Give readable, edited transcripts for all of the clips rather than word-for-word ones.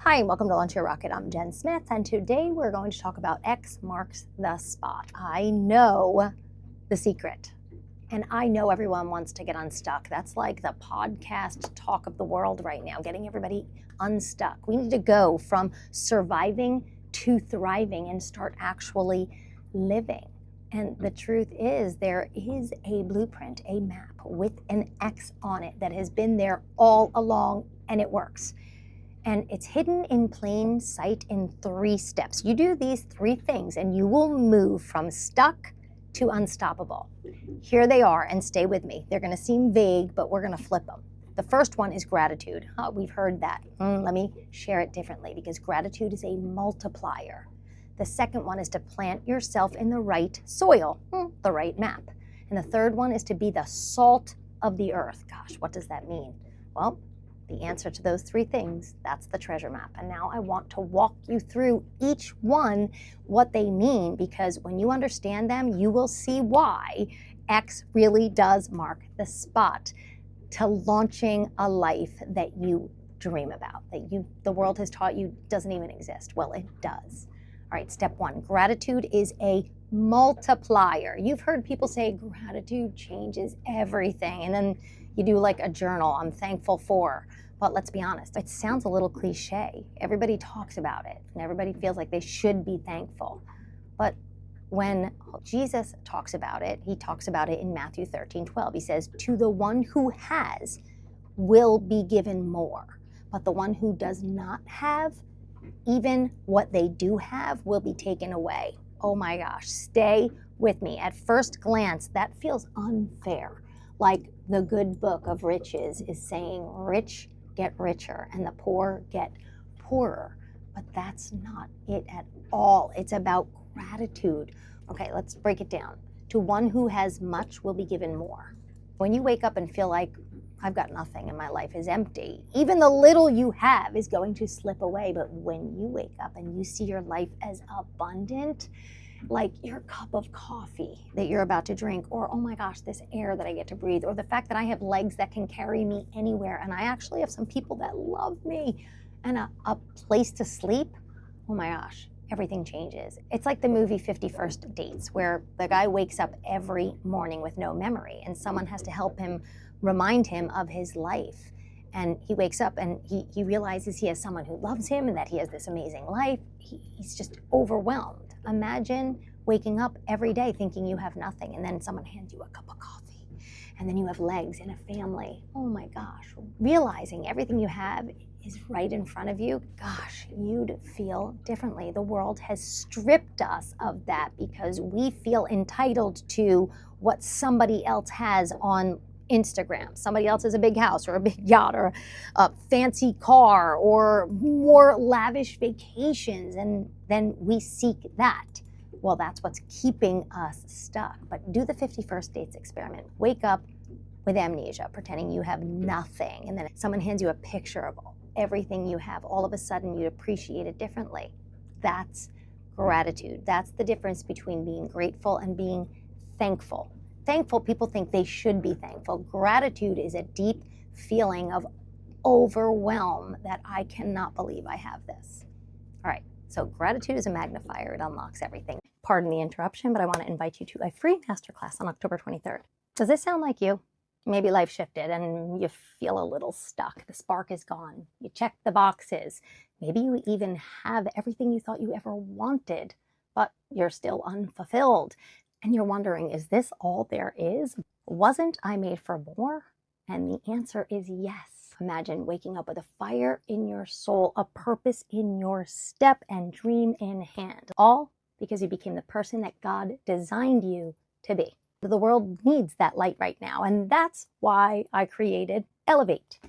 Hi, and welcome to Launch Your Rocket. I'm Jen Smith, and today we're going to talk about X marks the spot. I know the secret, and I know everyone wants to get unstuck. That's like the podcast talk of the world right now, getting everybody unstuck. We need to go from surviving to thriving and start actually living. And the truth is, there is a blueprint, a map with an X on it that has been there all along, and it works. And it's hidden in plain sight in 3 steps. You do these 3 things and you will move from stuck to unstoppable. Here they are, and stay with me. They're gonna seem vague, but we're gonna flip them. The first one is gratitude. We've heard that. Let me share it differently, because gratitude is a multiplier. The second one is to plant yourself in the right soil, the right map. And the third one is to be the salt of the earth. Gosh, what does that mean? Well, the answer to those 3 things, that's the treasure map. And now I want to walk you through each one, what they mean, because when you understand them, you will see why X really does mark the spot to launching a life that you dream about, that the world has taught you doesn't even exist. Well, it does. All right, step 1, gratitude is a multiplier. You've heard people say gratitude changes everything, and then you do like a journal, I'm thankful for. But let's be honest, it sounds a little cliche. Everybody talks about it, and everybody feels like they should be thankful. But when Jesus talks about it, he talks about it in Matthew 13:12. He says, to the one who has will be given more, but the one who does not have, even what they do have will be taken away. Oh my gosh, stay with me. At first glance, that feels unfair. Like the good book of riches is saying rich get richer and the poor get poorer. But that's not it at all. It's about gratitude. Okay, let's break it down. To one who has much will be given more. When you wake up and feel like I've got nothing and my life is empty, even the little you have is going to slip away. But when you wake up and you see your life as abundant, like your cup of coffee that you're about to drink, or oh my gosh, this air that I get to breathe, or the fact that I have legs that can carry me anywhere, and I actually have some people that love me, and a place to sleep, oh my gosh, everything changes. It's like the movie 50 First Dates, where the guy wakes up every morning with no memory, and someone has to help him, remind him of his life. And he wakes up and he realizes he has someone who loves him and that he has this amazing life. He's just overwhelmed. Imagine waking up every day thinking you have nothing, and then someone hands you a cup of coffee, and then you have legs and a family. Oh my gosh, realizing everything you have is right in front of you, gosh, you'd feel differently. The world has stripped us of that because we feel entitled to what somebody else has on Instagram. Somebody else has a big house or a big yacht or a fancy car or more lavish vacations, and then we seek that. Well, that's what's keeping us stuck. But do the 50 First Dates experiment. Wake up with amnesia, pretending you have nothing, and then someone hands you a picture of everything you have. All of a sudden, you appreciate it differently. That's gratitude. That's the difference between being grateful and being thankful. Thankful, people think they should be thankful. Gratitude is a deep feeling of overwhelm that I cannot believe I have this. All right, so gratitude is a magnifier. It unlocks everything. Pardon the interruption, but I want to invite you to a free masterclass on October 23rd. Does this sound like you? Maybe life shifted and you feel a little stuck. The spark is gone. You check the boxes. Maybe you even have everything you thought you ever wanted, but you're still unfulfilled. And you're wondering, is this all there is? Wasn't I made for more? And the answer is yes. Imagine waking up with a fire in your soul, a purpose in your step, and dream in hand. All because you became the person that God designed you to be. The world needs that light right now, and that's why I created Elevate.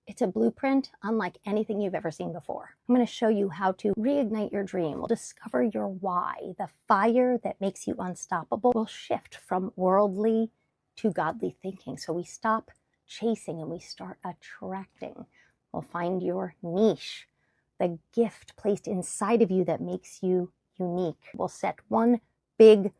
It's a blueprint unlike anything you've ever seen before. I'm going to show you how to reignite your dream. We'll discover your why. The fire that makes you unstoppable will shift from worldly to godly thinking. So we stop chasing and we start attracting. We'll find your niche, the gift placed inside of you that makes you unique. We'll set one big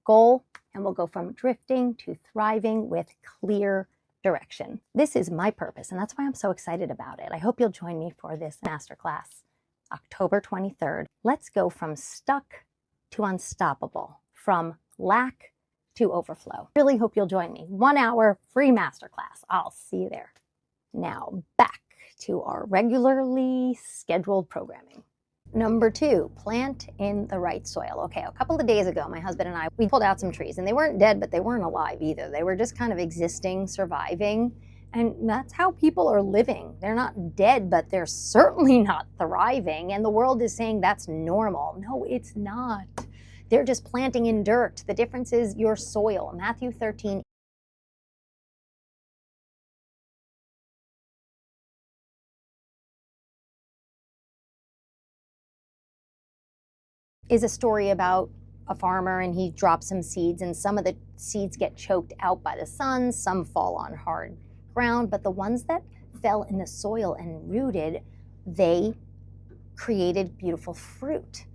goal and we'll go from drifting to thriving with clear direction. This is my purpose, and that's why I'm so excited about it. I hope you'll join me for this masterclass. October 23rd. Let's go from stuck to unstoppable, from lack to overflow. Really hope you'll join me. 1 hour free masterclass. I'll see you there. Now back to our regularly scheduled programming. Number 2, plant in the right soil. Okay, a couple of days ago, my husband and I, we pulled out some trees, and they weren't dead, but they weren't alive either. They were just kind of existing, surviving, and that's how people are living. They're not dead, but they're certainly not thriving, and the world is saying that's normal. No, it's not. They're just planting in dirt. The difference is your soil. Matthew 13, is a story about a farmer, and he drops some seeds, and some of the seeds get choked out by the sun, some fall on hard ground, but the ones that fell in the soil and rooted, they created beautiful fruit.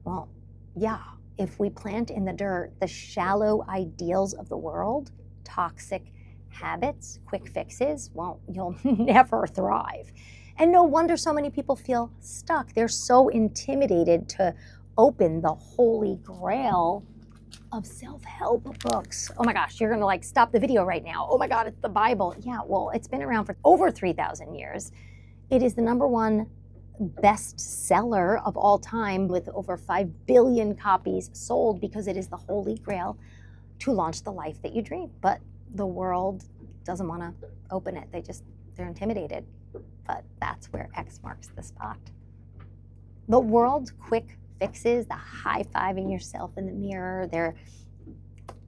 Well, yeah, if we plant in the dirt the shallow ideals of the world, toxic habits, quick fixes, well, you'll never thrive. And no wonder so many people feel stuck. They're so intimidated to open the holy grail of self-help books. Oh my gosh, you're gonna stop the video right now. Oh my God, it's the Bible. Yeah, well, it's been around for over 3,000 years. It is the #1 bestseller of all time, with over 5 billion copies sold, because it is the holy grail to launch the life that you dream. But the world doesn't want to open it. They're intimidated. But that's where X marks the spot. The world's quick fixes, the high-fiving yourself in the mirror, they're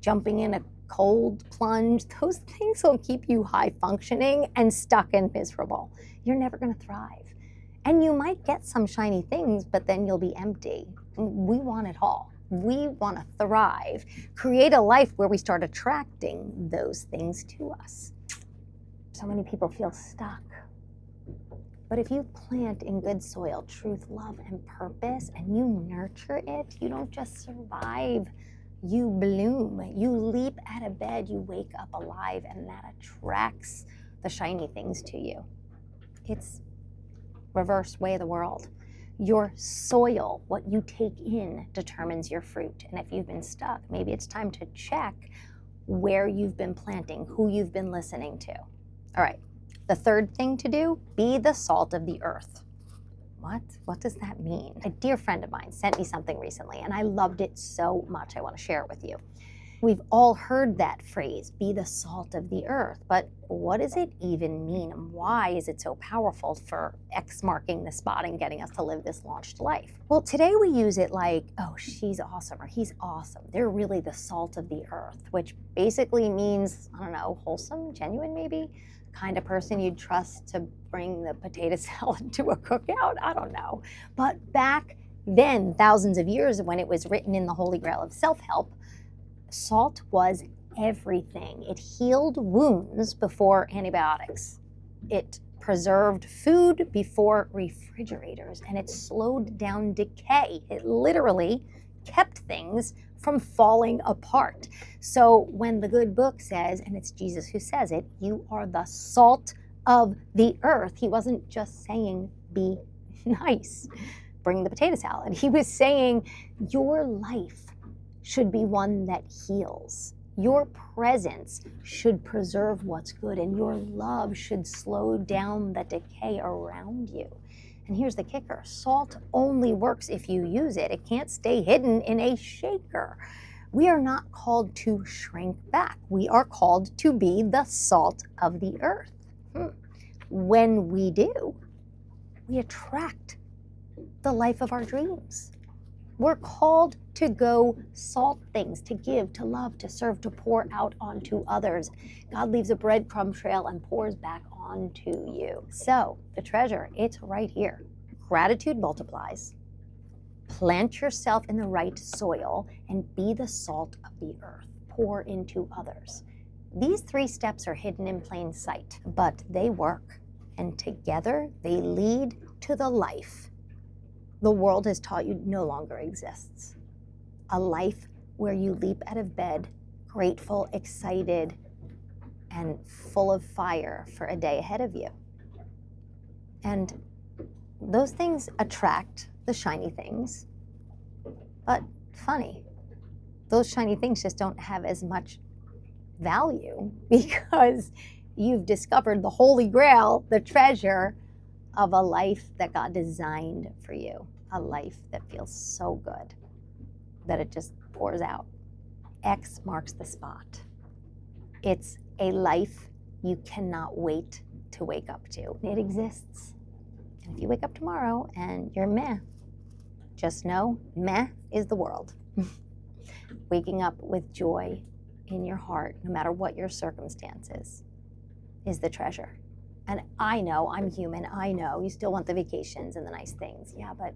jumping in a cold plunge, those things will keep you high functioning and stuck and miserable. You're never going to thrive. And you might get some shiny things, but then you'll be empty. We want it all. We want to thrive, create a life where we start attracting those things to us. So many people feel stuck. But if you plant in good soil, truth, love, and purpose, and you nurture it, you don't just survive, you bloom. You leap out of bed, you wake up alive, and that attracts the shiny things to you. It's reverse way of the world. Your soil, what you take in, determines your fruit. And if you've been stuck, maybe it's time to check where you've been planting, who you've been listening to. All right. The third thing to do, be the salt of the earth. What does that mean? A dear friend of mine sent me something recently, and I loved it so much. I want to share it with you. We've all heard that phrase, be the salt of the earth, but what does it even mean, and why is it so powerful for X marking the spot and getting us to live this launched life? Well, today we use it like, oh, she's awesome, or he's awesome. They're really the salt of the earth, which basically means, I don't know, wholesome, genuine maybe? Kind of person you'd trust to bring the potato salad to a cookout. I don't know. But back then, thousands of years, when it was written in the Holy Grail of self-help, salt was everything. It healed wounds before antibiotics. It preserved food before refrigerators, and it slowed down decay. It literally kept things from falling apart. So when the good book says, and it's Jesus who says it, you are the salt of the earth, he wasn't just saying be nice, bring the potato salad. He was saying your life should be one that heals. Your presence should preserve what's good, and your love should slow down the decay around you. And here's the kicker, salt only works if you use it. It can't stay hidden in a shaker. We are not called to shrink back. We are called to be the salt of the earth. When we do, we attract the life of our dreams. We're called to go salt things, to give, to love, to serve, to pour out onto others. God leaves a breadcrumb trail and pours back onto you. So the treasure, it's right here. Gratitude multiplies. Plant yourself in the right soil and be the salt of the earth. Pour into others. These 3 steps are hidden in plain sight, but they work. And together they lead to the life the world has taught you no longer exists. A life where you leap out of bed, grateful, excited, and full of fire for a day ahead of you. And those things attract the shiny things. But funny, those shiny things just don't have as much value because you've discovered the holy grail, the treasure of a life that God designed for you, a life that feels so good that it just pours out. X marks the spot. It's a life you cannot wait to wake up to. It exists. And if you wake up tomorrow and you're meh, just know meh is the world. Waking up with joy in your heart, no matter what your circumstances, is the treasure. And I know, I'm human, I know, you still want the vacations and the nice things. Yeah, but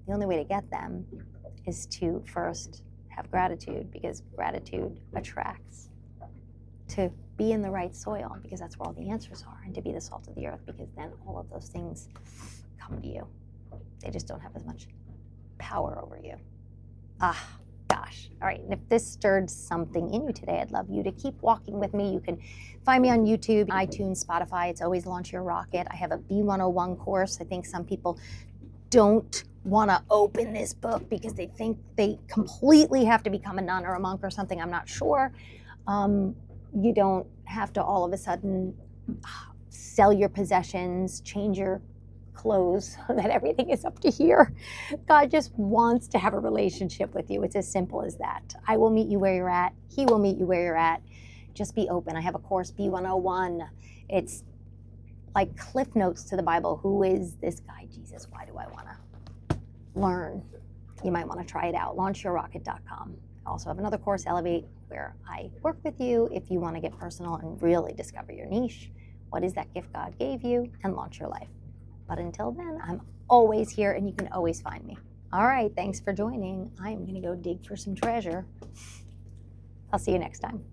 the only way to get them is to first have gratitude, because gratitude attracts. To be in the right soil, because that's where all the answers are, and to be the salt of the earth, because then all of those things come to you. They just don't have as much power over you. Gosh. All right, and if this stirred something in you today, I'd love you to keep walking with me. You can find me on YouTube, iTunes, Spotify. It's always Launch Your Rocket. I have a B101 course. I think some people don't want to open this book because they think they completely have to become a nun or a monk or something. I'm not sure. You don't have to all of a sudden sell your possessions, change your clothes so that everything is up to here. God just wants to have a relationship with you. It's as simple as that. I will meet you where you're at. He will meet you where you're at. Just be open. I have a course, B101. It's like cliff notes to the Bible. Who is this guy, Jesus? Why do I want to learn? You might want to try it out. LaunchYourRocket.com. I also have another course, Elevate, where I work with you if you want to get personal and really discover your niche. What is that gift God gave you? And launch your life. But until then, I'm always here and you can always find me. All right, thanks for joining. I am going to go dig for some treasure. I'll see you next time.